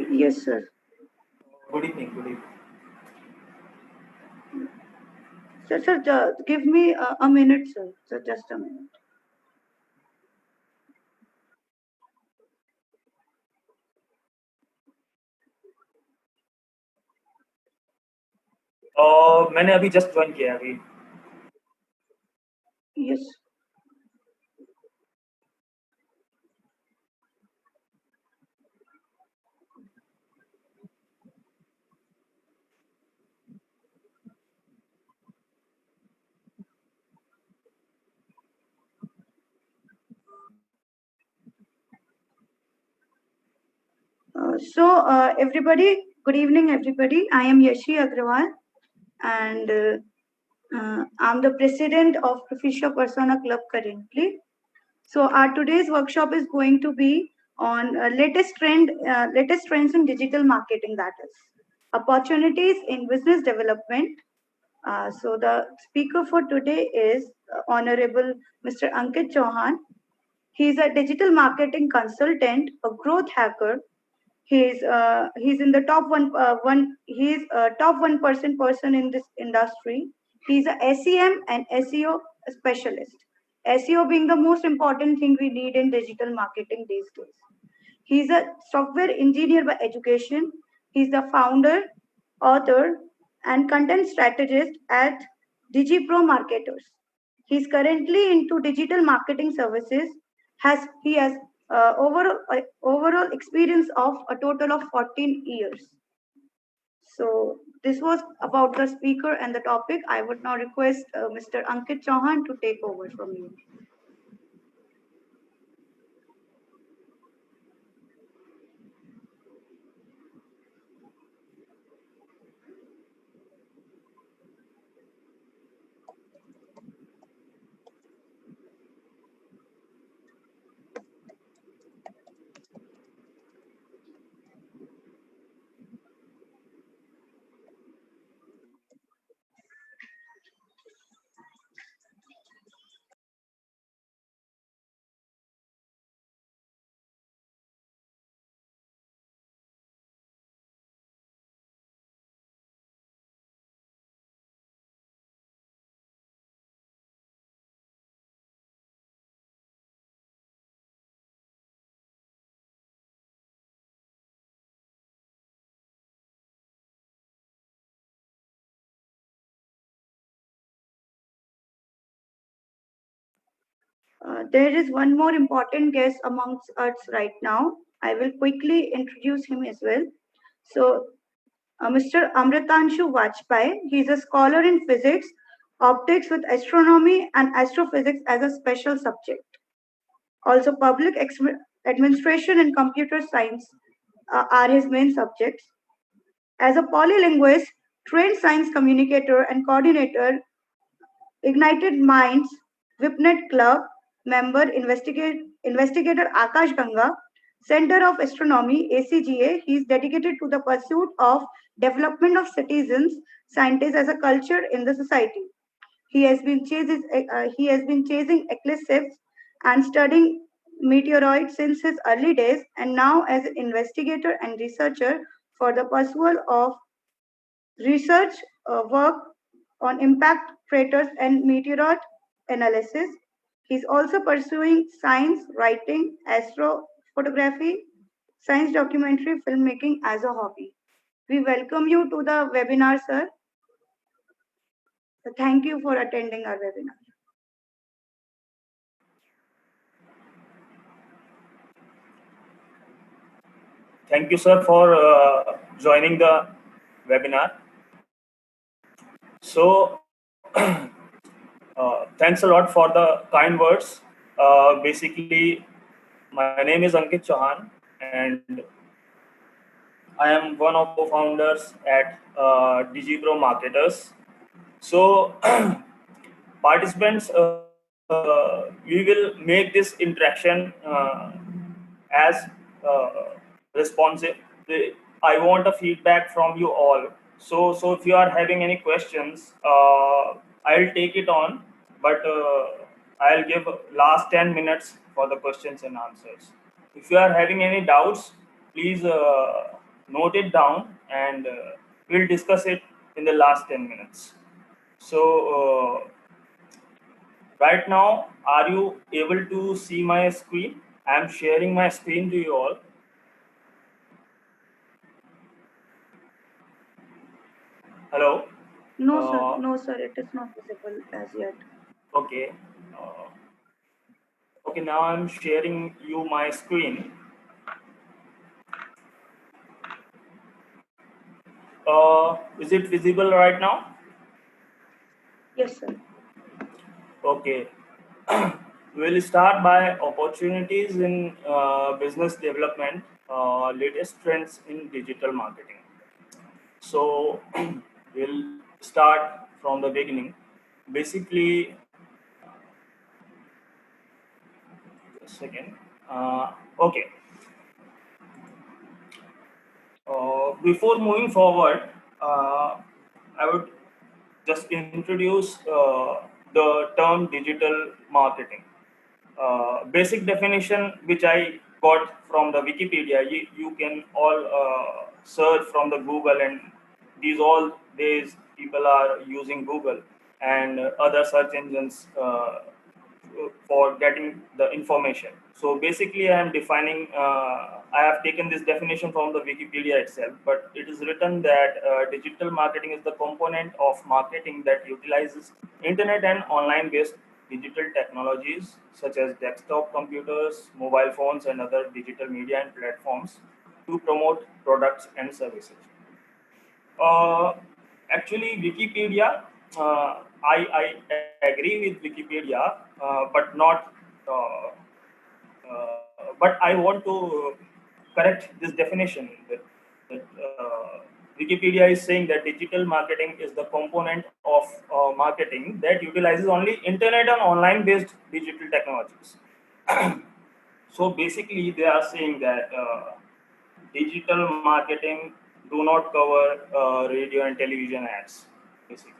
Yes, sir. Good evening. Good evening. Sir, give me a minute, sir. So just a minute. मैंने अभी just join किया है अभी. Yes. Everybody, good evening, everybody. I am Yashi Agrawal, and I'm the president of Proficia Persona Club currently. So, our today's workshop is going to be on latest trends in digital marketing. That is opportunities in business development. The speaker for today is Honorable Mr. Ankit Chauhan. He is a digital marketing consultant, a growth hacker. He's in the top one. He's a top 1% person in this industry. He's a SEM and SEO specialist. SEO being the most important thing we need in digital marketing these days. He's a software engineer by education. He's the founder, author, and content strategist at DigiPro Marketers. He's currently into digital marketing services. He has overall experience of a total of 14 years. So this was about the speaker and the topic. I would now request Mr. Ankit Chauhan to take over from you. There is one more important guest amongst us right now. I will quickly introduce him as well. So, Mr. Amritanshu Vajpayee, he is a scholar in physics, optics with astronomy and astrophysics as a special subject. Also, administration and computer science are his main subjects. As a polylinguist, trained science communicator and coordinator, Ignited Minds, Whipnet Club member, investigator Akash Ganga, Center of Astronomy, ACGA. He is dedicated to the pursuit of development of citizens, scientists as a culture in the society. He has been chasing eclipses and studying meteoroids since his early days, and now as an investigator and researcher for the pursuit of research work on impact craters and meteorite analysis. He's also pursuing science writing, astrophotography, science documentary filmmaking as a hobby. We welcome you to the webinar, sir. Thank you for attending our webinar. Thank you, sir, for joining the webinar. So, thanks a lot for the kind words. Basically, my name is Ankit Chauhan, and I am one of co-founders at DigiPro Marketers. So, participants, we will make this interaction as uh, responsive. I want a feedback from you all. So if you are having any questions, I'll take it on, but I'll give last 10 minutes for the questions and answers. If you are having any doubts, please note it down, and we'll discuss it in the last 10 minutes. So, right now, are you able to see my screen? I'm sharing my screen to you all. Hello? Uh, No, sir, it is not visible as yet. okay. Uh, okay, now I'm sharing you my screen. Is it visible right now? Yes, sir. Okay. We'll start by opportunities in business development, latest trends in digital marketing. So, we'll start from the beginning. Basically, a second. Okay. Before moving forward, I would just introduce the term digital marketing. Basic definition which I got from the Wikipedia. You can all search from the Google, and these all days people are using Google and other search engines for getting the information. So basically, I am defining. I have taken this definition from the Wikipedia itself, but it is written that digital marketing is the component of marketing that utilizes internet and online-based digital technologies such as desktop computers, mobile phones, and other digital media and platforms to promote products and services. Uh, Actually, Wikipedia, I agree with Wikipedia, but not. But I want to correct this definition that Wikipedia is saying that digital marketing is the component of marketing that utilizes only internet and online based digital technologies. So basically, they are saying that digital marketing do not cover radio and television ads, basically.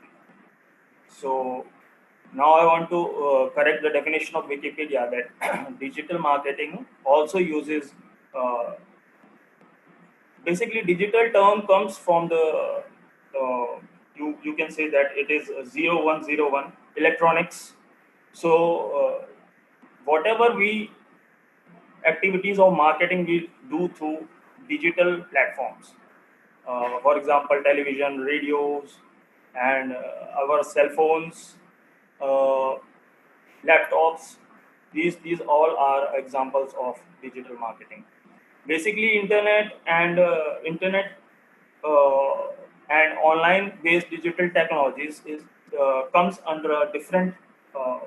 So now I want to correct the definition of Wikipedia that digital marketing also uses uh, basically digital term comes from the you can say that it is 0101 electronics. So whatever we activities of marketing we do through digital platforms, for example, television, radios, and our cell phones, uh, laptops. These all are examples of digital marketing. Basically, internet uh, and online based digital technologies is comes under a different uh,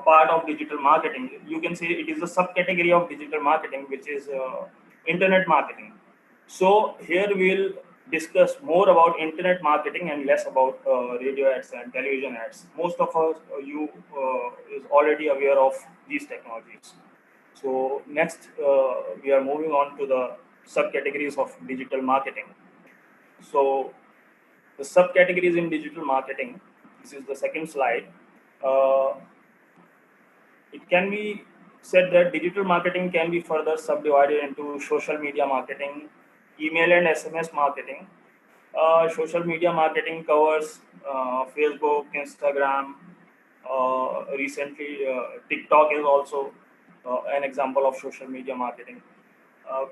part of digital marketing. You can say it is a subcategory of digital marketing, which is internet marketing. So here we'll discuss more about internet marketing and less about radio ads and television ads. Most of us, you is already aware of these technologies. So next, we are moving on to the subcategories of digital marketing. So the subcategories in digital marketing. This is the second slide. Uh, it can be said that digital marketing can be further subdivided into social media marketing, email and SMS marketing. Social media marketing covers Facebook, Instagram. Recently, TikTok is also an example of social media marketing.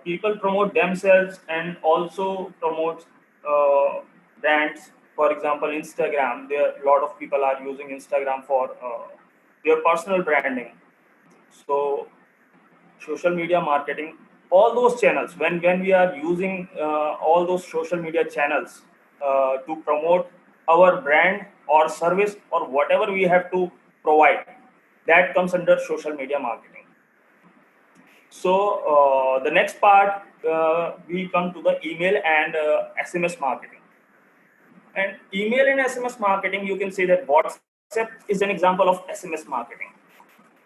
People promote themselves and also promote uh, brands. For example, Instagram. There a lot of people are using Instagram for their personal branding. So social media marketing, all those channels, when we are using all those social media channels to promote our brand or service or whatever we have to provide, that comes under social media marketing. So the next part, we come to the email and SMS marketing. And email and SMS marketing, you can say that WhatsApp is an example of SMS marketing.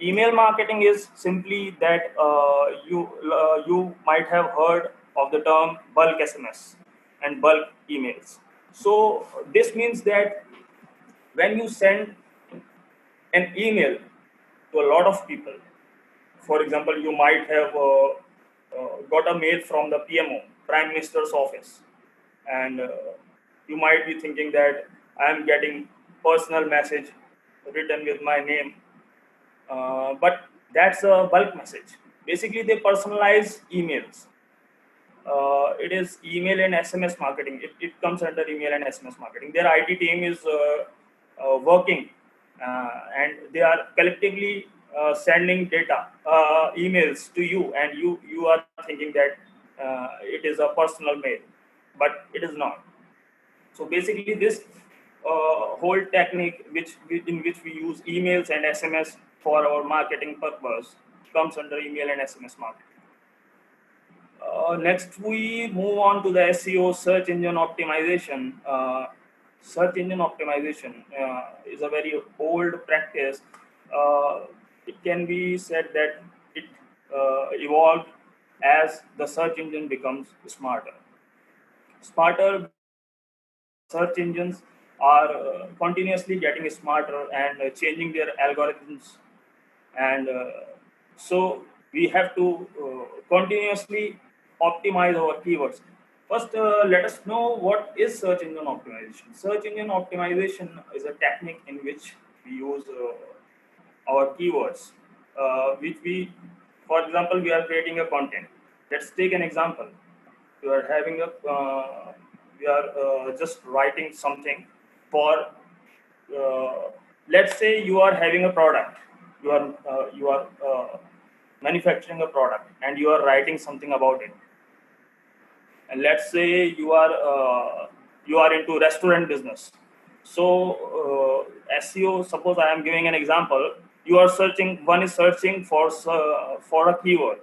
Email marketing is simply that you might have heard of the term bulk SMS and bulk emails. So this means that when you send an email to a lot of people, for example, you might have got a mail from the PMO, Prime Minister's office, and you might be thinking that I am getting personal message written with my name, but that's a bulk message. Basically, they personalize emails. It is email and SMS marketing. It comes under email and SMS marketing. Their IT team is working, and they are collectively sending data, emails to you, and you are thinking that it is a personal mail, but it is not. So basically, this whole technique, in which we use emails and SMS for our marketing purpose, comes under email and SMS marketing. Next, we move on to the SEO, search engine optimization. Search engine optimization is a very old practice. Uh, it can be said that it evolved as the search engine becomes smarter. Smarter search engines are continuously getting smarter and changing their algorithms, and so we have to continuously optimize our keywords. First, let us know what is search engine optimization. Search engine optimization is a technique in which we use our keywords, which we, for example, we are creating a content. Let's take an example. We are having a we are just writing something for, uh, let's say you are having a product. You are manufacturing a product, and you are writing something about it. And let's say you are into restaurant business. So SEO, suppose I am giving an example. You are searching, one is searching for a keyword,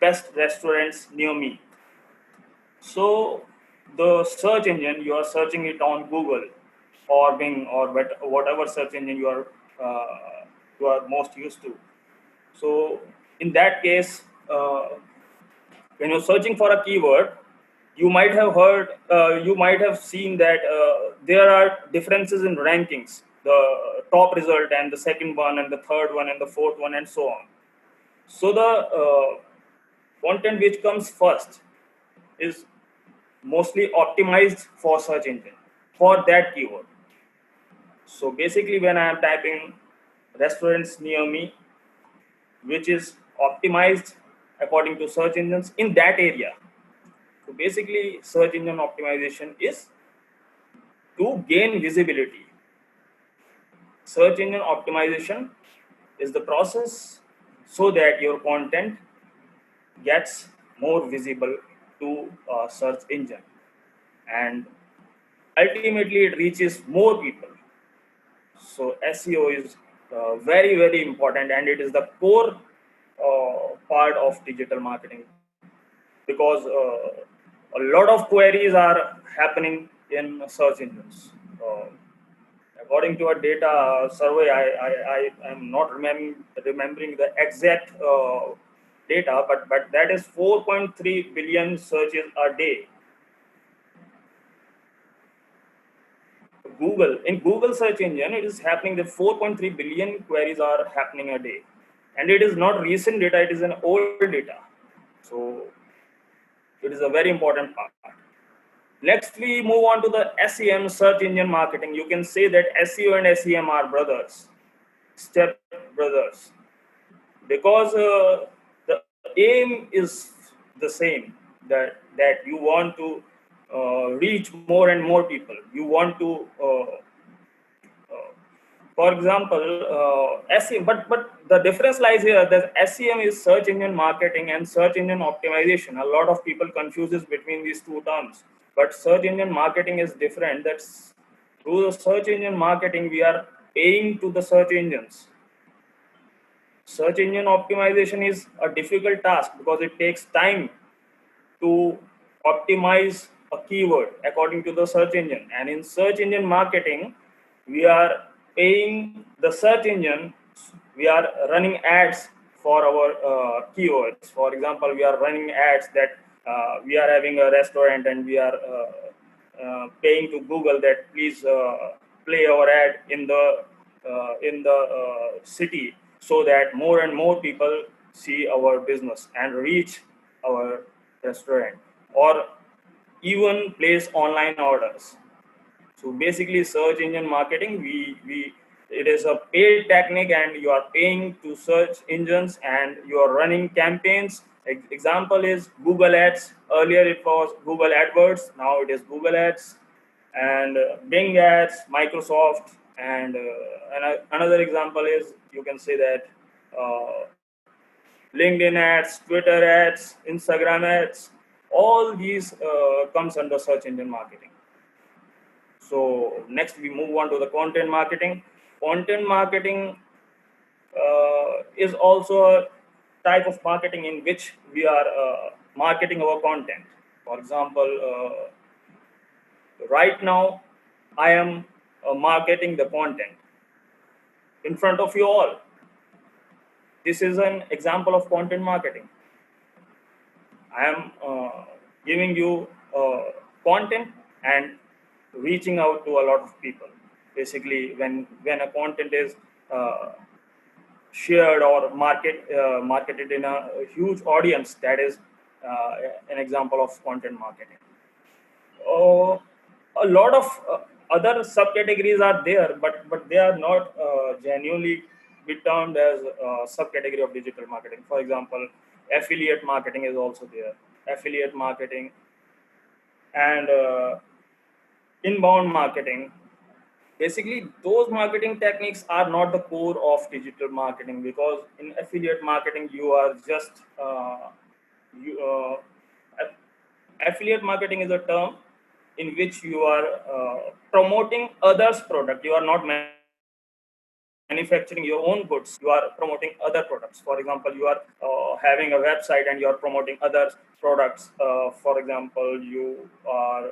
best restaurants near me. So the search engine, you are searching it on Google or Bing or whatever search engine you are most used to. So in that case, when you're searching for a keyword, you might have seen that there are differences in rankings, the top result and the second one and the third one and the fourth one and so on. So the content which comes first is mostly optimized for search engine for that keyword. So basically, when I am typing restaurants near me, which is optimized according to search engines in that area. So basically, search engine optimization is to gain visibility. Search engine optimization is the process so that your content gets more visible to a search engine, and ultimately it reaches more people. So SEO is very important, and it is the core part of digital marketing, because a lot of queries are happening in search engines. According to a data survey, I am not remembering the exact data, but that is 4.3 billion searches a day. In Google search engine, it is happening that 4.3 billion queries are happening a day, and it is not recent data; it is an old data. So it is a very important part. Next, we move on to the SEM, search engine marketing. You can say that SEO and SEM are brothers, step brothers, because the aim is the same. That you want to reach more and more people. You want to for example, SEM, but the difference lies here that SEM is search engine marketing and search engine optimization. A lot of people confuses between these two terms, but search engine marketing is different. That's through the search engine marketing, we are paying to the search engines. Search engine optimization is a difficult task because it takes time to optimize a keyword according to the search engine. And in search engine marketing, we are paying the search engine, we are running ads for our keywords. For example, we are running ads that we are having a restaurant, and we are paying to Google that please play our ad in the city, so that more and more people see our business and reach our restaurant. or even place online orders. So basically, search engine marketing, we it is a paid technique, and you are paying to search engines, and you are running campaigns. Example is Google Ads. Earlier it was Google AdWords. Now it is Google Ads, and Bing Ads, Microsoft, and another example is, you can say that, uh, LinkedIn ads, Twitter ads, Instagram ads. All these comes under search engine marketing. So next we move on to the content marketing. Content marketing is also a type of marketing in which we are marketing our content. For example, right now I am marketing the content in front of you all. This is an example of content marketing. I am giving you content and reaching out to a lot of people. Basically, when a content is uh, shared or marketed in a huge audience, that is an example of content marketing. Uh, a lot of other subcategories are there, but they are not genuinely be termed as subcategory of digital marketing. For example, affiliate marketing is also there. Affiliate marketing and inbound marketing. Basically, those marketing techniques are not the core of digital marketing, because in affiliate marketing you are just you affiliate marketing is a term in which you are promoting others product. You are not manufacturing your own goods, you are promoting other products. For example, you are having a website and you are promoting other products. For example, you are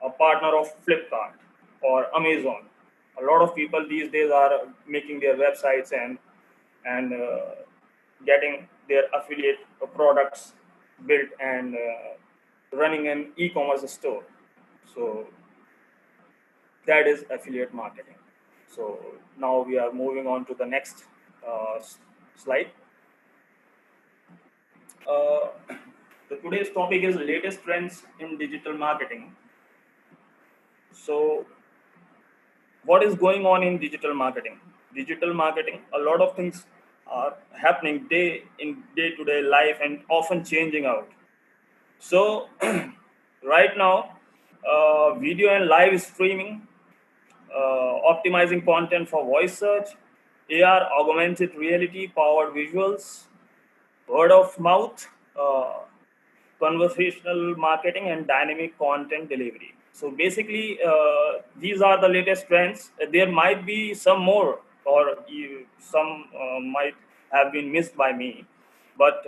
a partner of Flipkart or Amazon. A lot of people these days are making their websites and getting their affiliate products built and running an e-commerce store. So that is affiliate marketing. So now we are moving on to the next slide. Uh, the today's topic is latest trends in digital marketing. So what is going on in digital marketing? Digital marketing, a lot of things are happening day in day to day life and often changing out. So right now, video and live streaming, optimizing content for voice search, AR, augmented reality, powered visuals, word of mouth, conversational marketing, and dynamic content delivery. So basically, these are the latest trends. There might be some more, or some might have been missed by me, but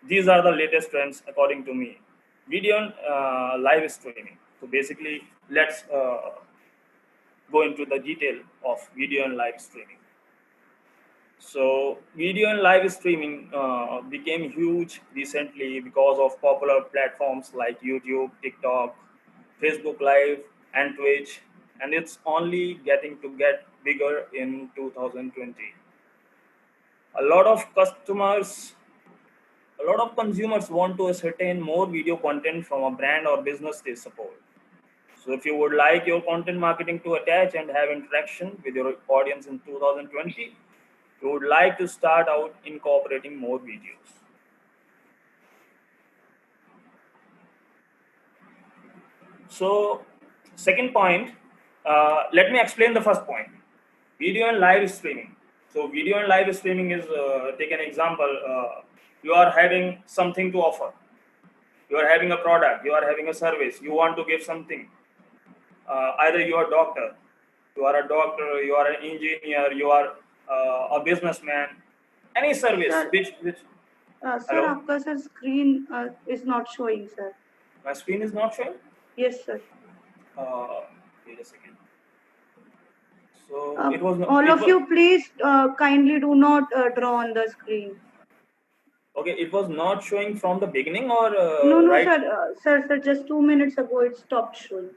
these are the latest trends according to me. Video and live streaming. So basically, let's go into the detail of video and live streaming. So, video and live streaming became huge recently because of popular platforms like YouTube, TikTok, Facebook Live, and Twitch, and it's only getting to get bigger in 2020. A lot of customers, a lot of consumers want to ascertain more video content from a brand or business they support. So, if you would like your content marketing to attach and have interaction with your audience in 2020, you would like to start out incorporating more videos. So, second point, let me explain the first point, video and live streaming. So, video and live streaming is, take an example, you are having something to offer, you are having a product, you are having a service, you want to give something. Either you are a doctor, you are an engineer, you are a businessman, any service Sir, which sir, hello, आपका sir screen is not showing, sir. my screen is not showing. Yes, sir. Wait a second. So it was All it of was you, please kindly do not draw on the screen. okay. It was not showing from the beginning, or No, no, right sir. Sir, just 2 minutes ago it stopped showing.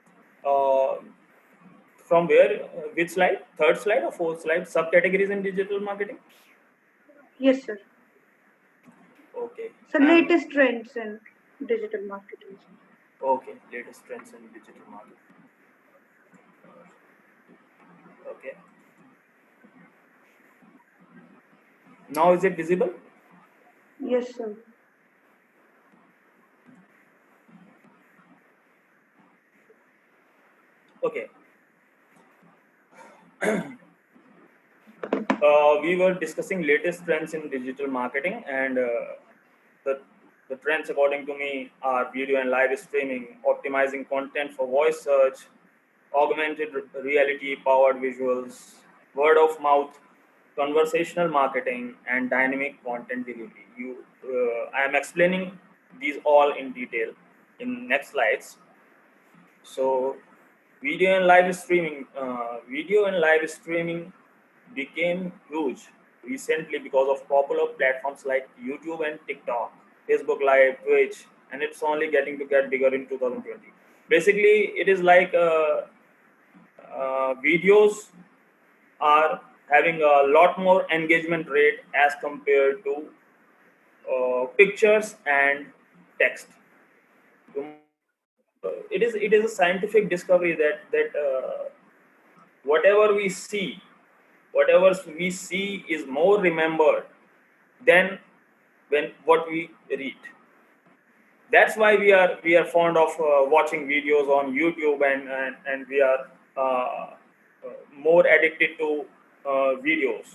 uh, from where? Which slide? Third slide or fourth slide? Subcategories in digital marketing. Yes, sir. Okay, So latest trends in. digital marketing. Okay, latest trends in digital marketing. Okay. Now is it visible? Yes, sir. Okay. We were discussing latest trends in digital marketing, and the the trends according to me are video and live streaming, optimizing content for voice search, augmented reality powered visuals, word of mouth, conversational marketing, and dynamic content delivery. I am explaining these all in detail in next slides. So, video and live streaming became huge recently because of popular platforms like YouTube and TikTok, Facebook Live, Twitch, and it's only getting to get bigger in 2020. Basically, it is like videos are having a lot more engagement rate as compared to pictures and text. It is a scientific discovery that whatever we see, whatever we see is more remembered than when what we read. That's why we are fond of watching videos on YouTube, and we are more addicted to videos.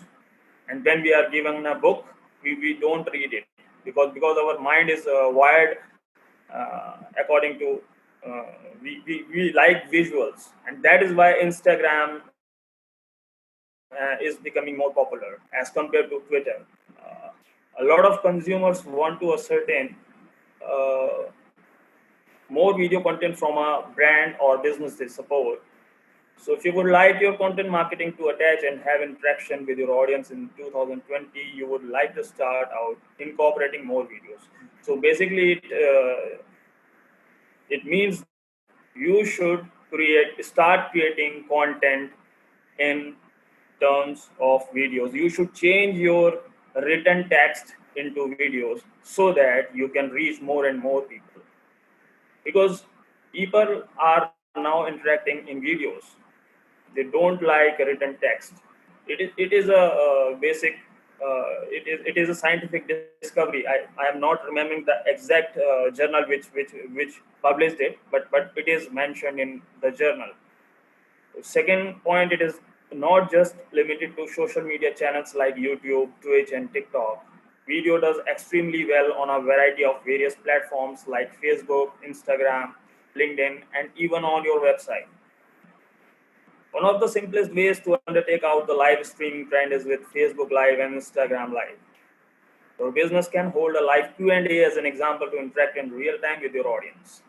And when we are given a book, we don't read it because our mind is wired according to we like visuals, and that is why Instagram is becoming more popular as compared to Twitter. A lot of consumers want to ascertain uh, more video content from a brand or business they support. So if you would like your content marketing to attach and have interaction with your audience in 2020, you would like to start out incorporating more videos. So basically, it means you should start creating content in terms of videos. You should change your written text into videos so that you can reach more and more people, because people are now interacting in videos. They don't like written text. It is a basic it is a scientific discovery. I am not remembering the exact journal which published it, but it is mentioned in the journal. Second point, it is not just limited to social media channels like YouTube, Twitch, and TikTok. Video does extremely well on a variety of various platforms like Facebook, Instagram, LinkedIn, and even on your website. One of the simplest ways to undertake out the live streaming trend is with Facebook Live and Instagram Live. Your business can hold a live Q&A as an example to interact in real time with your audience.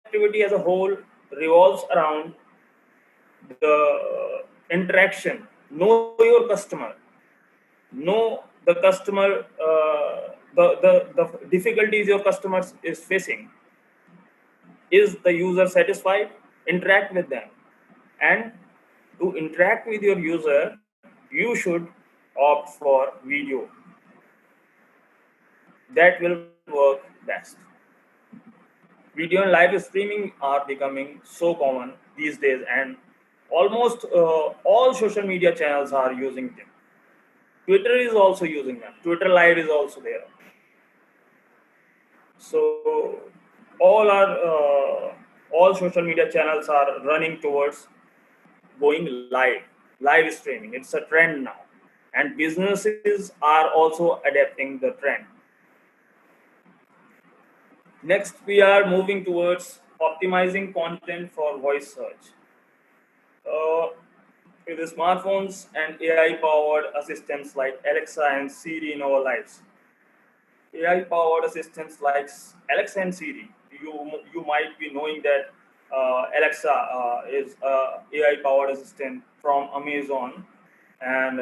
Activity as a whole revolves around the interaction. Know your customer. Know the customer. The difficulties your customer is facing. Is the user satisfied? Interact with them, and to interact with your user, you should opt for video. That will work best. Video and live streaming are becoming so common these days, and almost all social media channels are using them. Twitter is also using them. Twitter Live is also there. So all social media channels are running towards going live streaming. It's a trend now, and businesses are also adapting the trend. Next, we are moving towards optimizing content for voice search. Uh, with the smartphones and AI-powered assistants like Alexa and Siri in our lives. AI-powered assistants like Alexa and Siri. You might be knowing that Alexa is a AI-powered assistant from Amazon, and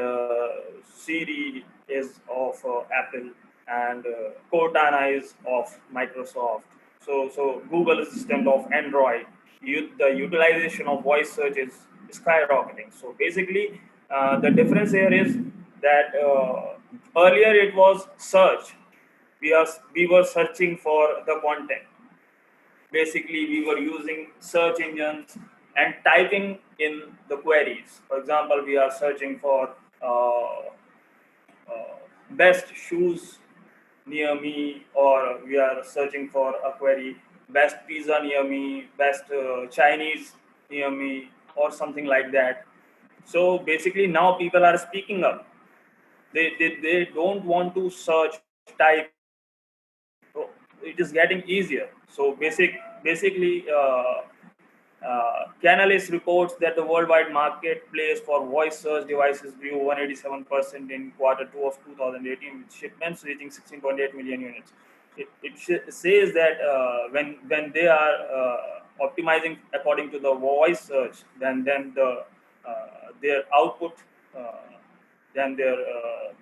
Siri is of Apple, and Cortana is of Microsoft. So Google Assistant of Android. The utilization of voice search is skyrocketing. So basically, the difference here is that earlier it was search. we were searching for the content. Basically, we were using search engines and typing in the queries. For example, we are searching for best shoes near me, or we are searching for a query best pizza near me, best Chinese near me, or something like that. So basically, now people are speaking up. They don't want to search, type. So it is getting easier. So basically, Canalys reports that the worldwide marketplace for voice search devices grew 187% in quarter two of 2018, with shipments reaching 16.8 million units. It says that when they are optimizing according to the voice search, then their output, uh, then their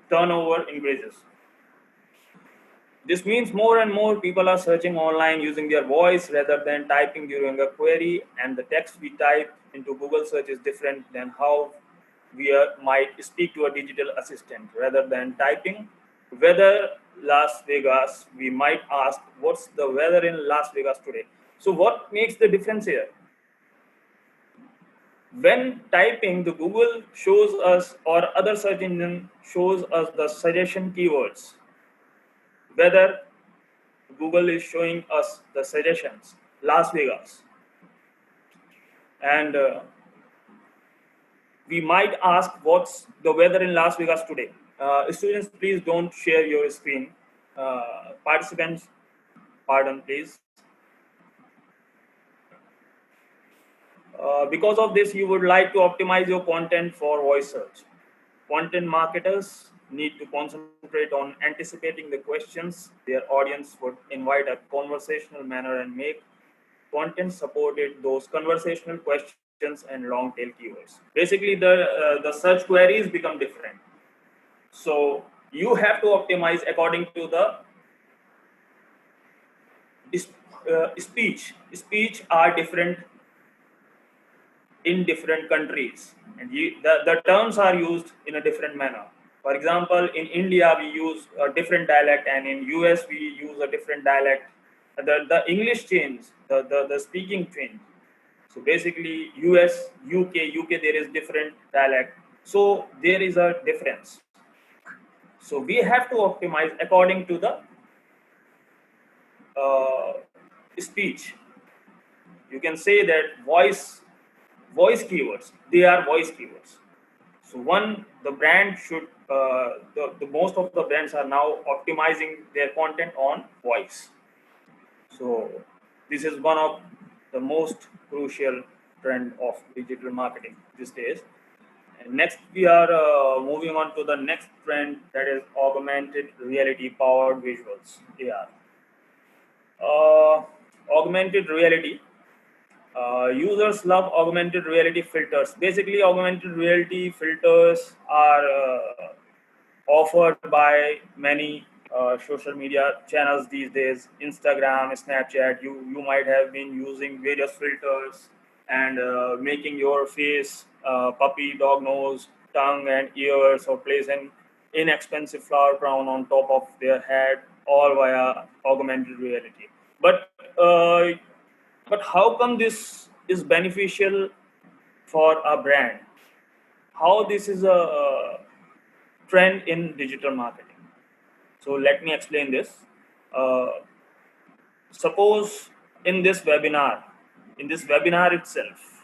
turnover increases. This means more and more people are searching online using their voice rather than typing during a query, and the text we type into Google search is different than how we might speak to a digital assistant. Rather than typing weather Las Vegas, we might ask, what's the weather in Las Vegas today? So, what makes the difference here? When typing, the Google shows us, or other search engine shows us, the suggestion keywords. Whether Google is showing us the suggestions, Las Vegas, and we might ask, what's the weather in Las Vegas today? Students, please don't share your screen. Participants, pardon, please. Because of this, you would like to optimize your content for voice search. Content marketers need to concentrate on anticipating the questions their audience would invite a conversational manner and make content supported those conversational questions and long tail keywords. Basically, the search queries become different. So you have to optimize according to the speech. Speech are different in different countries, and the terms are used in a different manner. For example, in India we use a different dialect, and in US we use a different dialect. The English change, the speaking change. So basically, US, UK, there is different dialect. So there is a difference. So we have to optimize according to the uh, speech. You can say that voice keywords. They are voice keywords. So one, the brand should the most of the brands are now optimizing their content on voice. So this is one of the most crucial trend of digital marketing these days. And next, we are moving on to the next trend, that is augmented reality powered visuals (AR). Augmented reality. Users love augmented reality filters. Basically, augmented reality filters are offered by many social media channels these days. Instagram, Snapchat. You might have been using various filters and making your face puppy, dog nose, tongue, and ears, or place an inexpensive flower crown on top of their head, all via augmented reality. But uh, but how come this is beneficial for a brand? How this is a trend in digital marketing? So let me explain this. Uh, Suppose in this webinar, itself,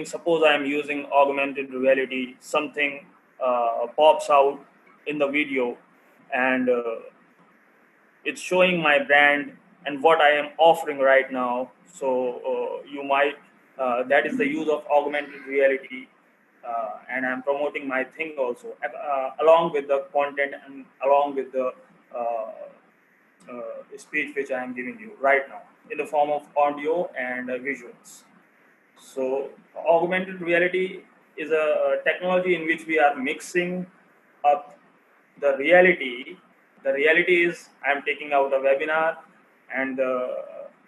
suppose I am using augmented reality, something pops out in the video, and it's showing my brand and what I am offering right now. So that is the use of augmented reality, and I'm promoting my thing also, along with the content and along with the speech which I am giving you right now in the form of audio and visuals. So, augmented reality is a technology in which we are mixing up the reality. The reality is I'm taking out a webinar, and the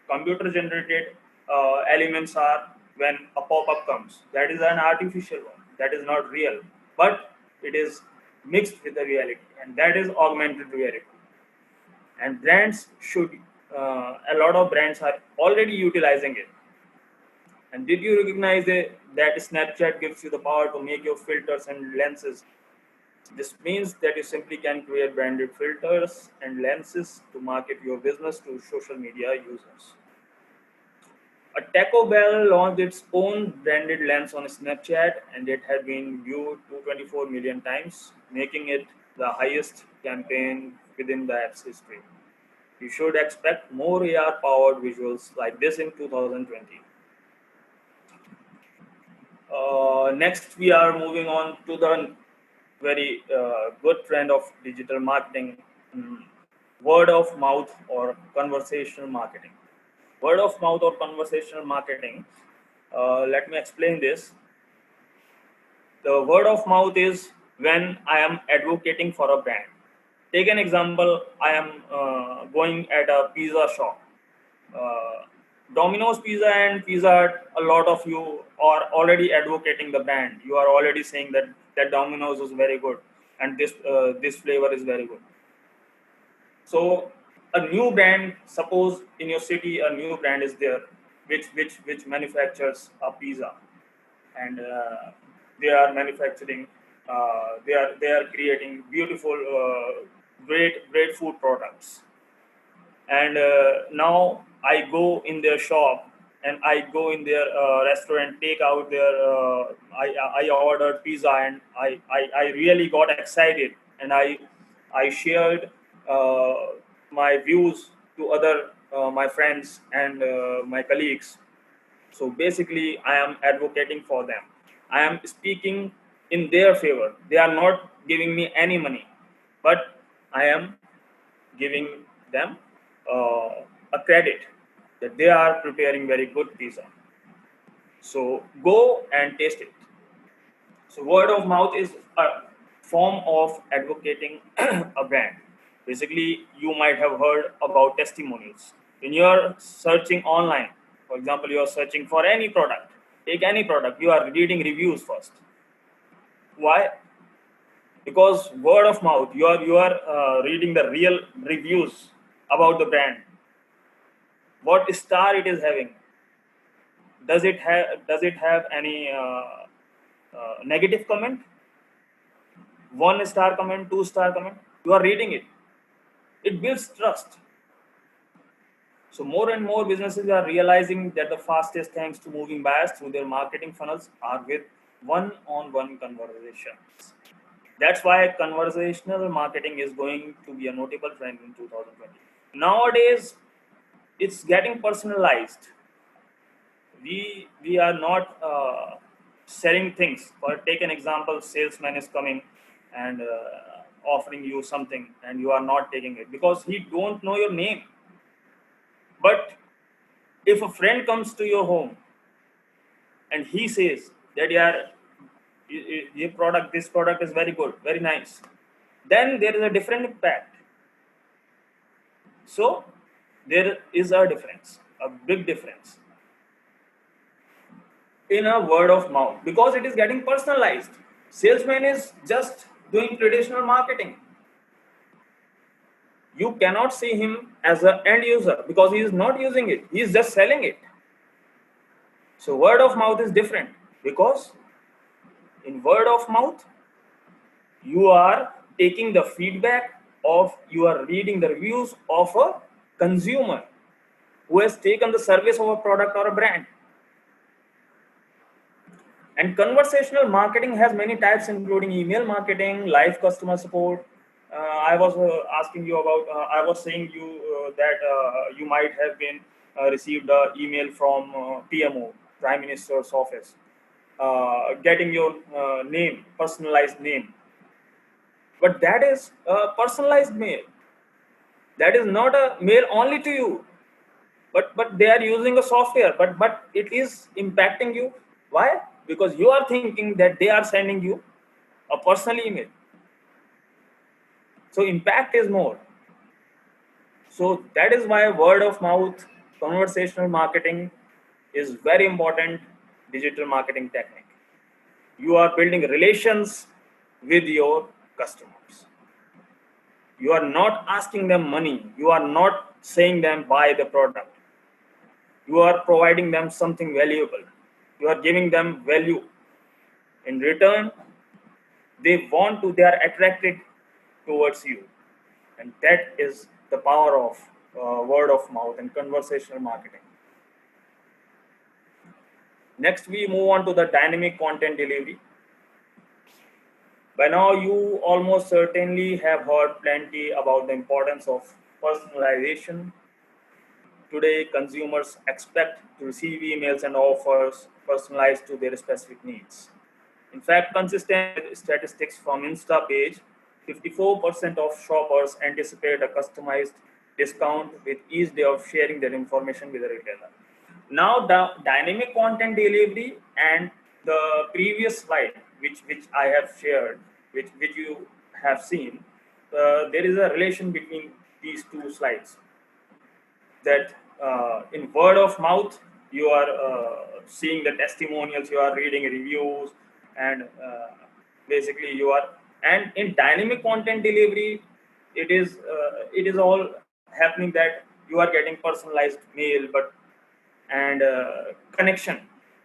computer generated elements are when a pop up comes. That is an artificial one. That is not real, but it is mixed with the reality, and that is augmented reality. And brands should, a lot of brands are already utilizing it. And did you recognize that Snapchat gives you the power to make your filters and lenses? This means that you simply can create branded filters and lenses to market your business to social media users. A Taco Bell launched its own branded lens on Snapchat, and it had been viewed 224 million times, making it the highest campaign within the app's history. You should expect more AR powered visuals like this in 2020. Next, we are moving on to the very good trend of digital marketing, mm, word of mouth or conversational marketing. Word of mouth or conversational marketing, let me explain this. The word of mouth is when I am advocating for a brand. Take an example, I am going at a pizza shop. Uh, Domino's Pizza and Pizza Hut, a lot of you are already advocating the brand. You are already saying that Domino's is very good and this flavor is very good. So a new brand, suppose in your city a new brand is there, which manufactures a pizza, and they are manufacturing, they are creating beautiful, great food products. And now I go in their shop and I go in their restaurant, take out their I ordered pizza, and I really got excited, and I shared uh, my views to other my friends and my colleagues. So basically I am advocating for them, I am speaking in their favor. They are not giving me any money, but I am giving them uh, a credit that they are preparing very good pizza. So go and taste it. So word of mouth is a form of advocating a brand. Basically, you might have heard about testimonials. When you are searching online, for example, you are searching for any product. Take any product. You are reading reviews first. Why? Because word of mouth. You are reading the real reviews about the brand, what star it is having, does it have any negative comment, 1 star comment, 2 star comment? You are reading it, it builds trust. So more and more businesses are realizing that the fastest times to moving buyers through their marketing funnels are with one-on-one conversations. That's why conversational marketing is going to be a notable trend in 2020. Nowadays it's getting personalized. We are not selling things. For take an example, salesman is coming and offering you something, and you are not taking it because he don't know your name. But if a friend comes to your home and he says that, yeah, your product, this product is very good, very nice, then there is a different impact. So there is a difference, a big difference in a word of mouth, because it is getting personalized. Salesman is just doing traditional marketing. You cannot see him as an end user because he is not using it, he is just selling it. So word of mouth is different, because in word of mouth you are taking the feedback of, you are reading the reviews of a consumer who has taken the service of a product or a brand. And conversational marketing has many types, including email marketing, live customer support. I was asking you about, I was saying you that you might have been received an email from PMO, Prime Minister's office, getting your name, personalized name. But that is a personalized mail. That is not a mail only to you, but they are using a software, but it is impacting you. Why? Because you are thinking that they are sending you a personal email, so impact is more. So that is why word of mouth conversational marketing is very important digital marketing technique. You are building relations with your customers. You are not asking them money. You are not saying them buy the product. You are providing them something valuable. You are giving them value. In return, they are attracted towards you. And that is the power of word of mouth and conversational marketing. Next, we move on to the dynamic content delivery. By now, you almost certainly have heard plenty about the importance of personalization. Today, consumers expect to receive emails and offers personalized to their specific needs. In fact, consistent with statistics from InstaPage, 54% of shoppers anticipate a customized discount with each day of sharing their information with a retailer. Now, the dynamic content delivery and the previous slide, which I have shared, which you have seen, there is a relation between these two slides. That in word of mouth, you are seeing the testimonials, you are reading reviews, and basically you are. And in dynamic content delivery, it is all happening that you are getting personalized mail, but and connection.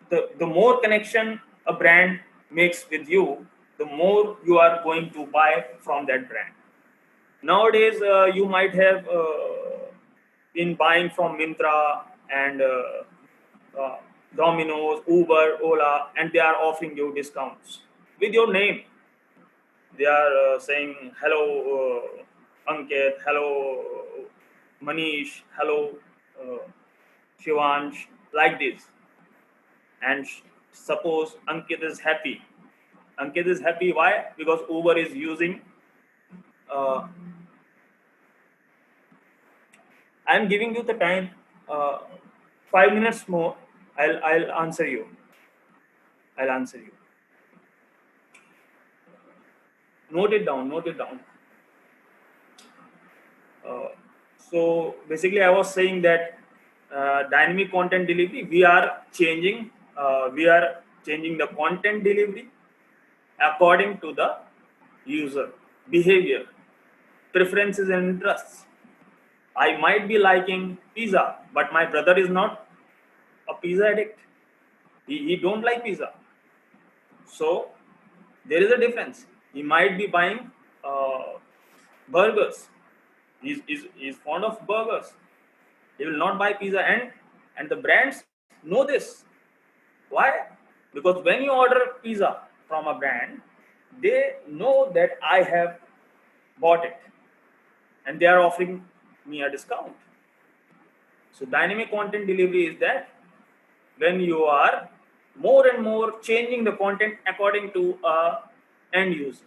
The more connection a brand makes with you, the more you are going to buy from that brand. Nowadays, you might have been buying from Mintra and uh, Domino's, Uber, Ola, and they are offering you discounts with your name. They are saying hello, Ankit, hello, Manish, hello, Shivansh, like this. And suppose Ankit is happy. Ankit is happy. Why? Because Uber is using. Uh, I'm giving you the time. Uh, 5 minutes more. I'll answer you. I'll answer you. Note it down. Note it down. Uh, so basically, I was saying that dynamic content delivery. We are changing the content delivery according to the user behavior, preferences, and interests. I might be liking pizza, but my brother is not a pizza addict. He don't like pizza. So there is a difference. He might be buying burgers. He's fond of burgers. He will not buy pizza, and the brands know this. Why? Because when you order pizza from a brand, they know that I have bought it, and they are offering me a discount. So dynamic content delivery is that when you are more and more changing the content according to a end user.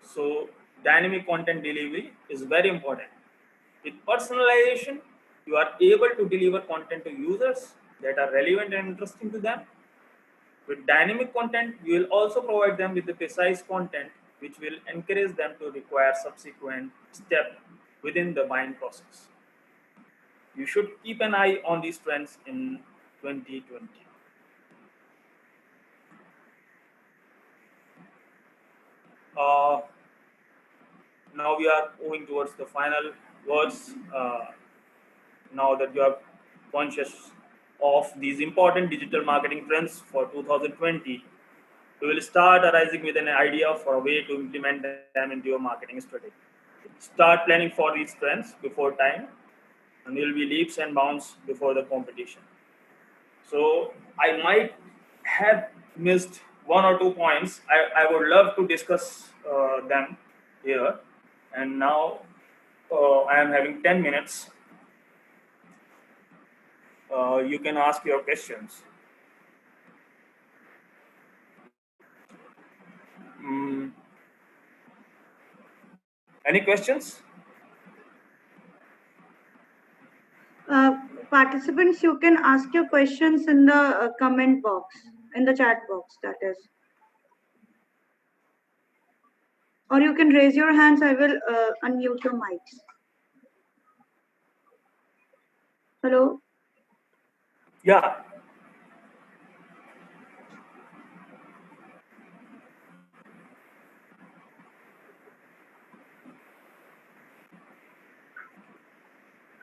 So dynamic content delivery is very important. With personalization, you are able to deliver content to users that are relevant and interesting to them. With dynamic content, you will also provide them with the precise content which will encourage them to require subsequent step within the buying process. You should keep an eye on these trends in 2020. Uh, Now we are moving towards the final words. Now that you are conscious of these important digital marketing trends for 2020, we will start arising with an idea for a way to implement them into your marketing strategy. Start planning for these trends before time, and there will be leaps and bounds before the competition. So I might have missed one or two points. I would love to discuss them here. And now I am having 10 minutes. You can ask your questions. Mm, any questions? Participants, you can ask your questions in the comment box, in the chat box, that is. Or you can raise your hands. I will unmute your mics. Hello? Yeah.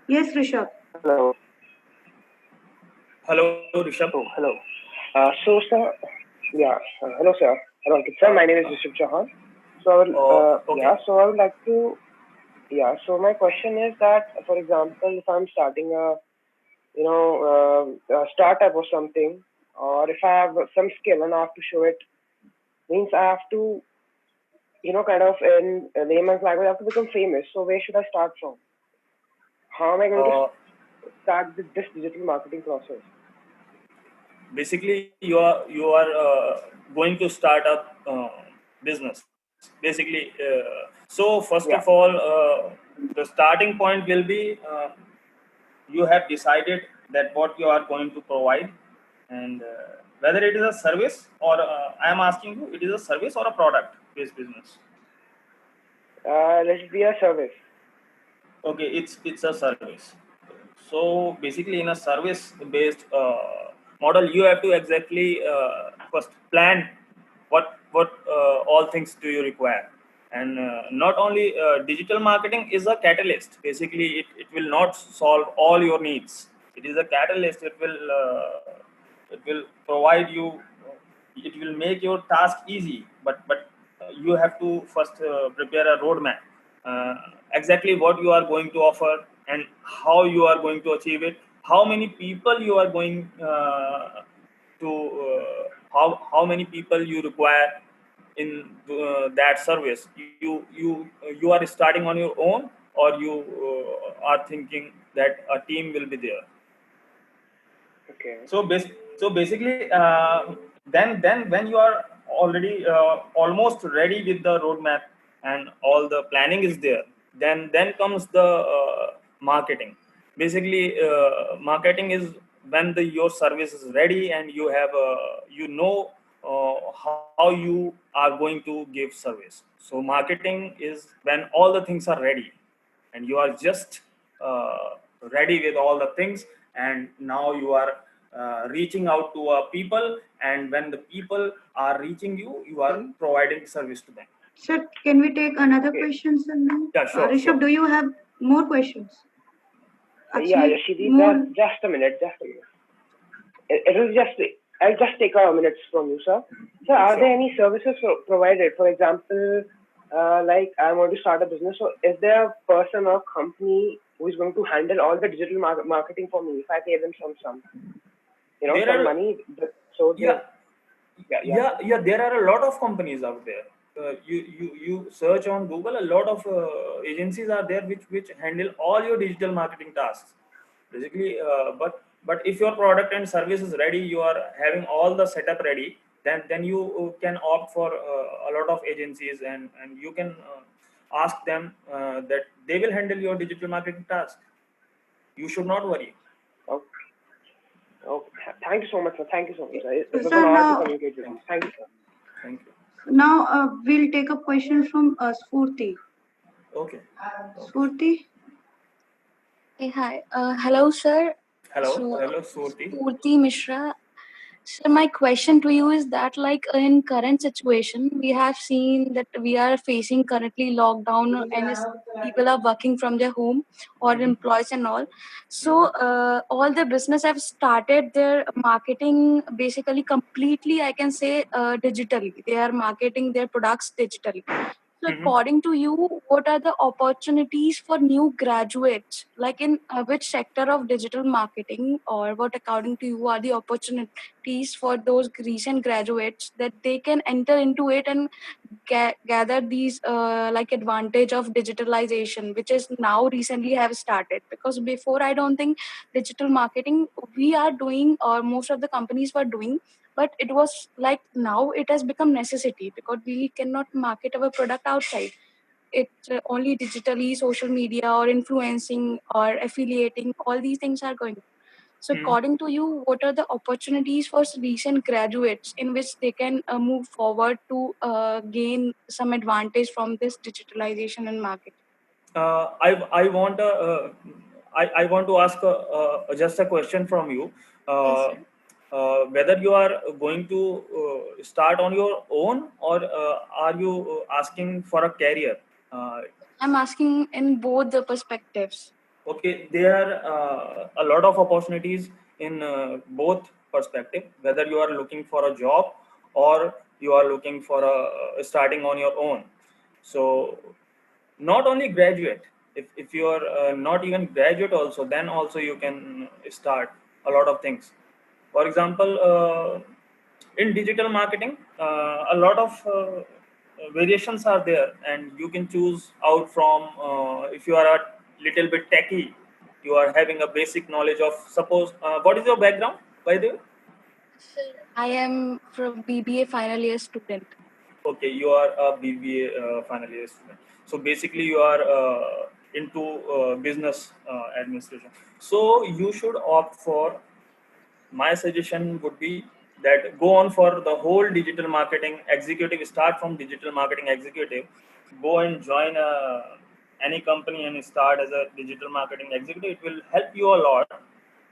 Yes, Rishabh. Hello. Hello, Rishabh. Oh, hello. So, sir, yeah. Hello, sir. Hello, sir. My name is Rishabh Chauhan. So, Okay. yeah. So, I would like to, yeah. So, my question is that, for example, if I'm starting a startup or something, or if I have some skill and I have to show it, means I have to, kind of in layman's language, I have to become famous. So, where should I start from? How am I going to Uh, start this digital marketing process? Basically, you are going to start a business. Basically, so first of Yeah. all, the starting point will be you have decided that what you are going to provide, and whether it is a service or I am asking you, it is a service or a product based business. Let it be a service. Okay, it's a service. So basically, in a service based model, you have to exactly first plan what all things do you require. And not only digital marketing is a catalyst. Basically, it will not solve all your needs. It is a catalyst. It will provide you, it will make your task easy, but you have to first prepare a roadmap, uh, exactly what you are going to offer and how you are going to achieve it, how many people you are going to how many people you require in that service. You are starting on your own, or you are thinking that a team will be there. Okay. So basically, then when you are already almost ready with the roadmap and all the planning is there, then comes the marketing. Basically, marketing is when your service is ready and you have how you are going to give service. So marketing is when all the things are ready and you are just uh, ready with all the things, and now you are reaching out to people, and when the people are reaching you, you are providing service to them. Sir, can we take another Okay. question, sir, now? Yeah, sure, Rishabh, sure. do you have more questions? Yeah, Actually, Yashidi, more. just a minute, just a minute. It will just, I'll just take a minute from you, sir. Sir, are there Sure. any services provided? For example, like I want to start a business. So, is there a person or company who is going to handle all the digital marketing for me if I pay them some, There some are, money? So yeah, they, yeah. yeah, there are a lot of companies out there. You search on Google, a lot of agencies are there which handle all your digital marketing tasks. Basically, but if your product and service is ready, you are having all the setup ready, then you can opt for a lot of agencies, and you can ask them that they will handle your digital marketing task. You should not worry. Okay. Okay. Thank you so much, sir. Thank you so much, sir. It was an Sir, honor to now, communicate with you. Thank you, sir. Thank you. we'll take a question from Spurti. Okay. Spurti? Hey, hi. Hello, sir. So, Hello, Surti. Purti Mishra. So, my question to you is that, like, in current situation, we have seen that we are facing currently lockdown, and people are working from their home or employees and all. So, all the business have started their marketing basically completely, I can say, digitally. They are marketing their products digitally. So, according to you, what are the opportunities for new graduates? Like in which sector of digital marketing, or what, according to you, are the opportunities for those recent graduates that they can enter into it and gather these like advantage of digitalization, which is now recently have started? Because before, I don't think digital marketing we are doing, or most of the companies were doing, but it was like now it has become necessity because we cannot market our product outside. It's only digitally, social media or influencing or affiliating, all these things are going. So according to you, what are the opportunities for recent graduates in which they can move forward to gain some advantage from this digitalization and marketing? I want I want to ask just a question from you. Yes, Uh, sir. Whether you are going to start on your own, or are you asking for a career? Uh, I'm asking in both the perspectives. Okay, there are a lot of opportunities in both perspective, whether you are looking for a job or you are looking for a starting on your own. So not only graduate, if you are not even graduate also, then also you can start a lot of things. For example, in digital marketing, a lot of variations are there, and you can choose out from, if you are a little bit techy, you are having a basic knowledge of, suppose, what is your background, by the way? Sir, I am from BBA final year student. Okay, you are a BBA final year student. So basically, you are into business administration. So you should opt for. My suggestion would be that go on for the whole digital marketing executive. Start from digital marketing executive. Go and join any company and start as a digital marketing executive. It will help you a lot,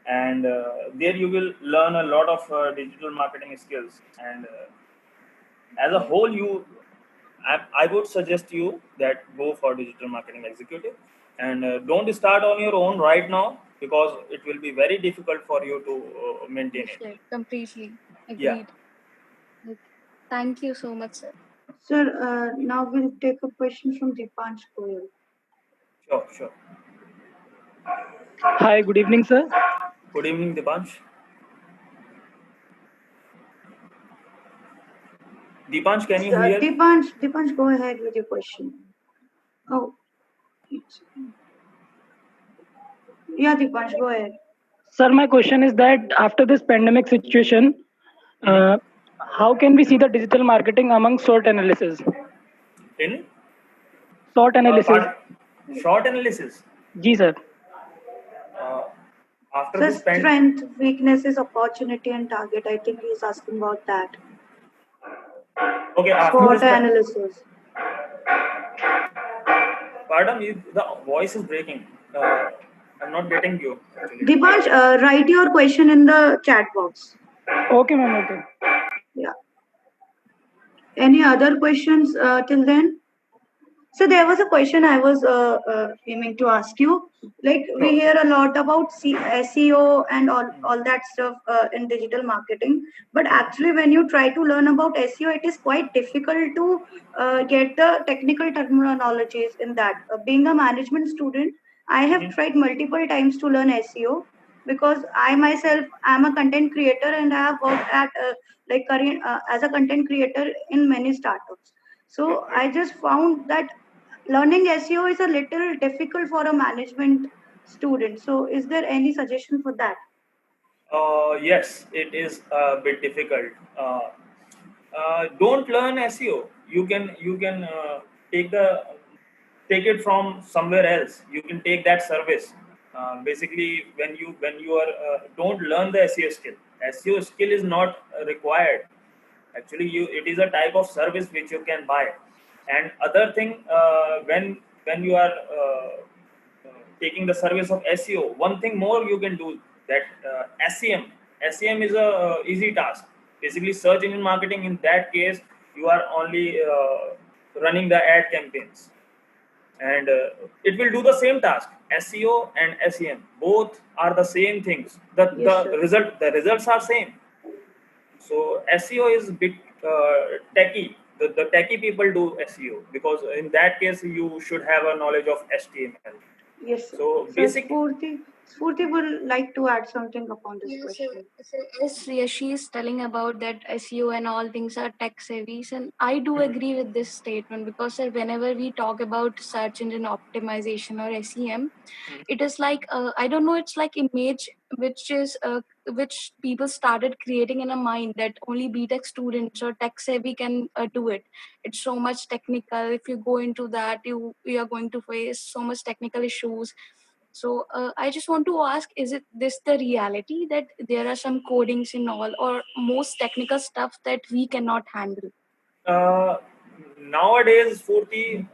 and there you will learn a lot of digital marketing skills. And as a whole, I would suggest you that go for digital marketing executive, and don't start on your own right now, because it will be very difficult for you to maintain Yes, it. sir. Completely Yeah, agreed. Okay. Thank you so much, sir. Sir, now we'll take a question from Dipansh Goyal. sure, sure. Hi, good evening, sir. Good evening, Dipansh. Dipansh, can you hear me? Dipansh, go ahead with your question. Oh, yeah, Dipansh, go ahead. Sir, my question is that after this pandemic situation, uh, how can we see the digital marketing among SWOT analysis? In SWOT analysis. pardon? Short analysis. Ji, sir. Uh, after Sir, this strength, weaknesses, opportunity, and target. I think he's asking about that. okay, after SWOT this analysis. pardon, the voice is breaking. I'm not getting you actually. Dipansh, write your question in the chat box. Okay, ma'am. Okay. Yeah. Any other questions till then? So there was a question I was aiming to ask you. Like we Sure. hear a lot about SEO and all that stuff in digital marketing, but actually when you try to learn about SEO, it is quite difficult to get the technical terminologies in that. Being a management student, I have tried multiple times to learn SEO because I myself am a content creator and I have worked at as a content creator in many startups. So I just found that learning SEO is a little difficult for a management student. So, is there any suggestion for that? Yes, it is a bit difficult. Don't learn SEO. You can take the take it from somewhere else. You can take that service. Basically, when you are don't learn the SEO skill. SEO skill is not required. Actually, it is a type of service which you can buy. And other thing, when you are taking the service of SEO, one thing more you can do, that SEM. SEM is a easy task. Basically, search engine marketing. In that case, you are only running the ad campaigns, and it will do the same task. SEO and SEM both are the same things. The Yes, sir. the results are same. So SEO is a bit techy. The techy people do SEO, because in that case you should have a knowledge of HTML. Yes, sir. So So, basic. Spurti would like to add something upon this Yes, question. yes, she is telling about that SEO and all things are tech savvy, and I do agree with this statement because sir, whenever we talk about search engine optimization or SEM, it is like I don't know, it's like image which is which people started creating in a mind that only BTech students or tech savvy can do it. It's so much technical. If you go into that, you are going to face so much technical issues. So I just want to ask, is it this the reality that there are some codings in all or most technical stuff that we cannot handle? Uh, Nowadays, 40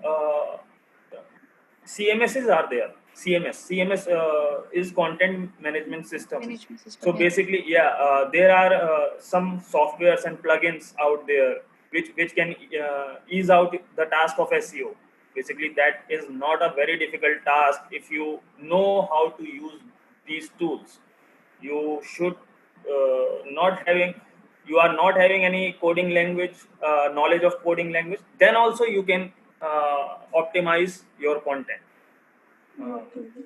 CMSs are there. CMS is content management system. Management So system, yes. basically, yeah, there are some softwares and plugins out there which can ease out the task of SEO. Basically, that is not a very difficult task if you know how to use these tools. You should not having you are not having any coding language knowledge of coding language, then also you can optimize your content.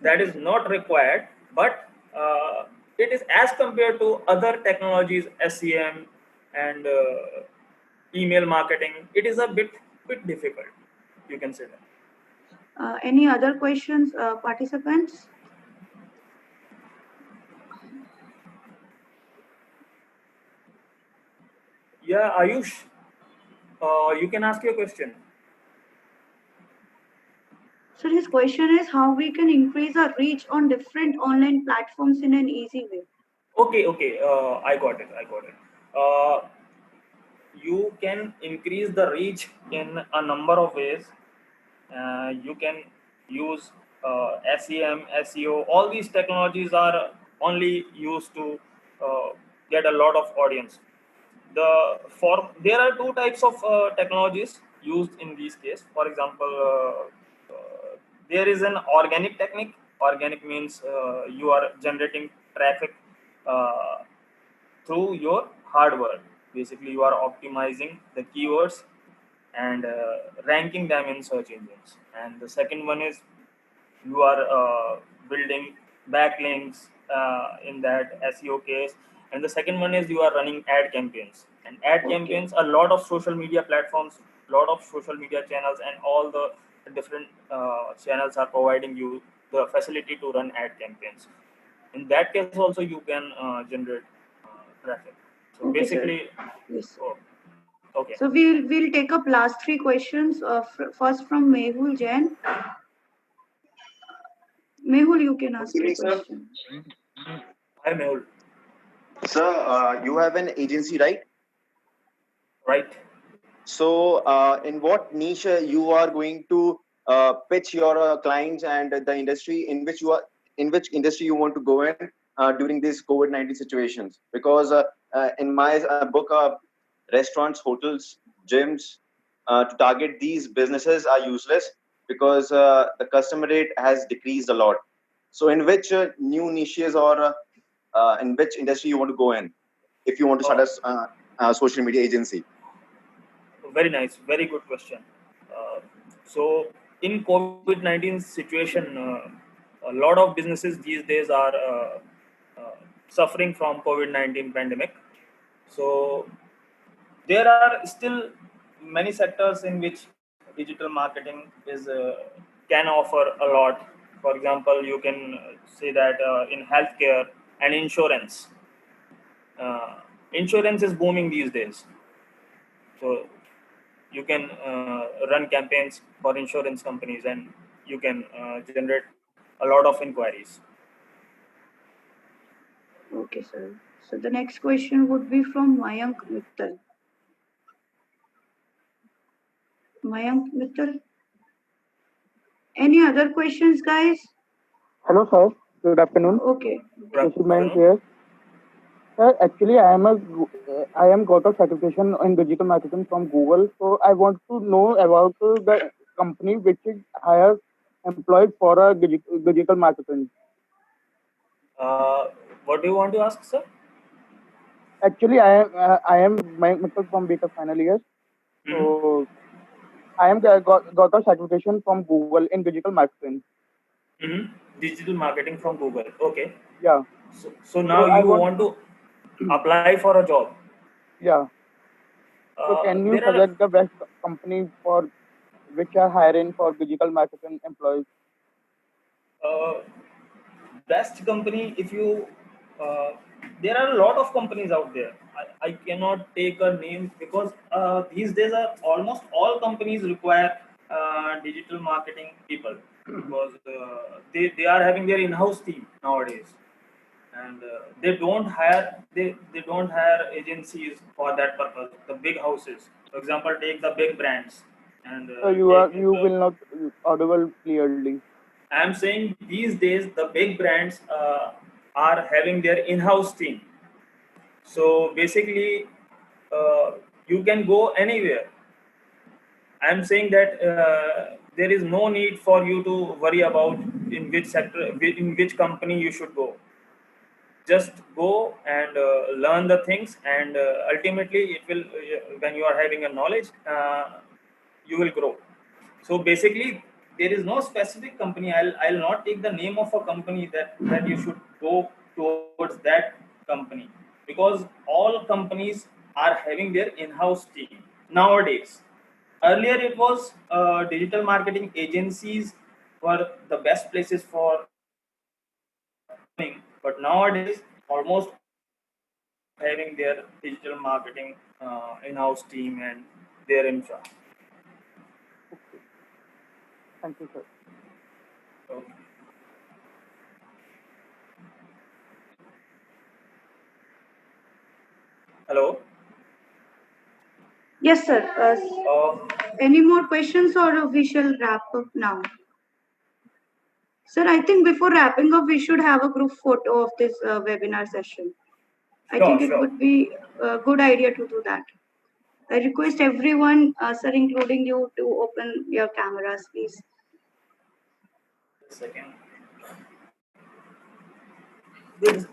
That is not required, but it is as compared to other technologies, SEM and email marketing, it is a bit difficult, you can say that. Any other questions, participants? Yeah, Ayush, you can ask your question. So his question is how we can increase our reach on different online platforms in an easy way. Okay, I got it. You can increase the reach in a number of ways. You can use SEM, SEO. All these technologies are only used to get a lot of audience. There are two types of technologies used in these case. For example, there is an organic technique. Organic means you are generating traffic uh, through your hard work. Basically, you are optimizing the keywords and ranking them in search engines. And the second one is you are building backlinks in that SEO case. And the second one is you are running ad campaigns. And ad campaigns, a lot of social media platforms, lot of social media channels, and all the different channels are providing you the facility to run ad campaigns. In that case, also you can generate traffic. So Okay, sir. basically, Yes. oh, okay. So we'll take up last three questions. First from Mehul Jain. Mehul, you can ask your question. Hi, Mehul. Sir, you have an agency, right? Right. So, in what niche you are going to pitch your clients and the industry in which industry you want to go in during these COVID-19 situations? Because in my book, restaurants, hotels, gyms, to target these businesses are useless because the customer rate has decreased a lot. So, in which new niches or in which industry you want to go in if you want to start a social media agency? Very nice. Very good question. So, in COVID-19 situation, a lot of businesses these days are suffering from COVID-19 pandemic. So, there are still many sectors in which digital marketing is can offer a lot. For example, you can say that in healthcare and insurance. Insurance is booming these days. So you can run campaigns for insurance companies and you can generate a lot of inquiries. Okay, sir. So the next question would be from Mayank Mittal. Mayank Mittal. Any other questions, guys? Hello, sir. Good afternoon. Okay. Yashimant here. Sir, actually, I am got a certification in digital marketing from Google. So I want to know about the company which is hires employed for a digital marketing. What do you want to ask, sir? Actually, I am my from BTech final year. So I am got a certification from Google in digital marketing. Digital marketing from Google. Okay. Yeah. So now you want to apply for a job. Yeah. So can you There are suggest the best company for which are hiring for digital marketing employees? best company if you there are a lot of companies out there. I cannot take a name because these days are almost all companies require digital marketing people because they are having their in-house team nowadays and they don't hire agencies for that purpose. The big houses, for example, take the big brands and So you will not audible clearly. I'm saying these days the big brands are having their in-house team. So basically, you can go anywhere. I'm saying that there is no need for you to worry about in which sector, in which company you should go. Just go and learn the things, and ultimately it will, when you are having a knowledge, you will grow. So basically, there is no specific company. I'll not take the name of a company that you should go towards that company, because all companies are having their in-house team nowadays. Earlier, it was digital marketing agencies were the best places for doing, but nowadays almost having their digital marketing in-house team and their infra. Okay. Thank you, sir. So, hello. Yes, sir. Uh, Any more questions, or we shall wrap up now? Sir, I think before wrapping up, we should have a group photo of this webinar session. I sure, think it sure. would be a good idea to do that. I request everyone, sir, including you, to open your cameras, please. Second. This-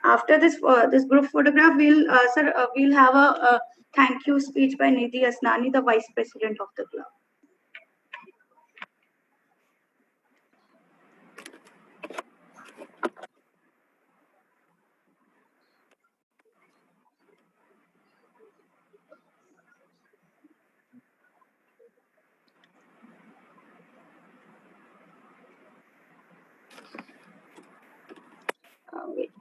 After this group photograph, we'll have a thank you speech by Nidhi Asnani, the Vice President of the club. Wait.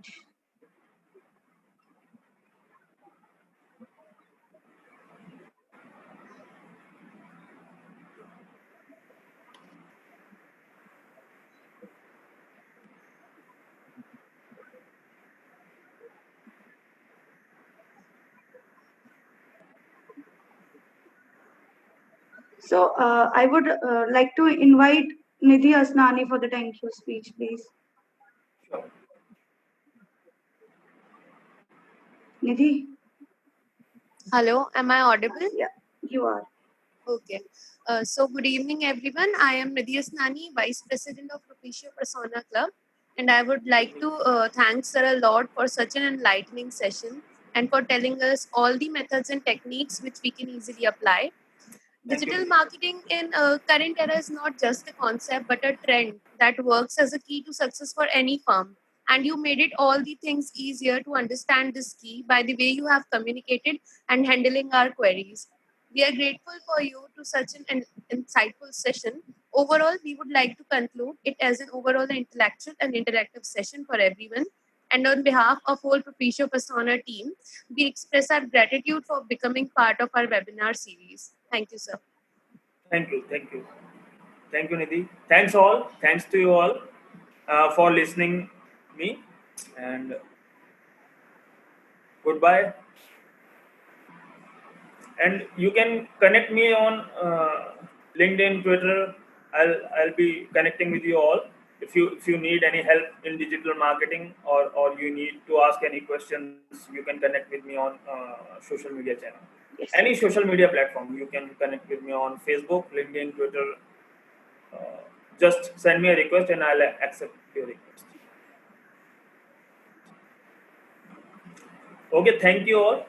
So I would like to invite Nidhi Asnani for the thank you speech, please. Sure. Nidhi? Hello, am I audible? Yeah, you are. Okay. So good evening, everyone. I am Nidhi Asnani, Vice President of Propecia Persona Club, and I would like to thank Sir a lot for such an enlightening session and for telling us all the methods and techniques which we can easily apply. Thank you, Digital Nidhi. marketing in current era is not just a concept but a trend that works as a key to success for any firm. And you made it all the things easier to understand this key by the way you have communicated and handling our queries. We are grateful for you to such an insightful session. Overall, we would like to conclude it as an overall intellectual and interactive session for everyone. And on behalf of whole Propecia Persona team, we express our gratitude for becoming part of our webinar series. Thank you, sir. Thank you. Thank you. Thank you, Nidhi. Thanks all. Thanks to you all for listening me, and goodbye. And you can connect me on LinkedIn, Twitter. I'll be connecting with you all. If you need any help in digital marketing, or you need to ask any questions, you can connect with me on social media channel. Yes. Any social media platform, you can connect with me on Facebook, LinkedIn, Twitter. Just send me a request and I'll accept your request. Okay, thank you all.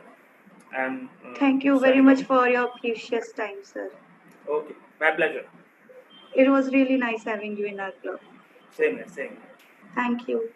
And Thank you very much for your precious time, sir. Okay, my pleasure. It was really nice having you in our club. Same here, same here. Thank you.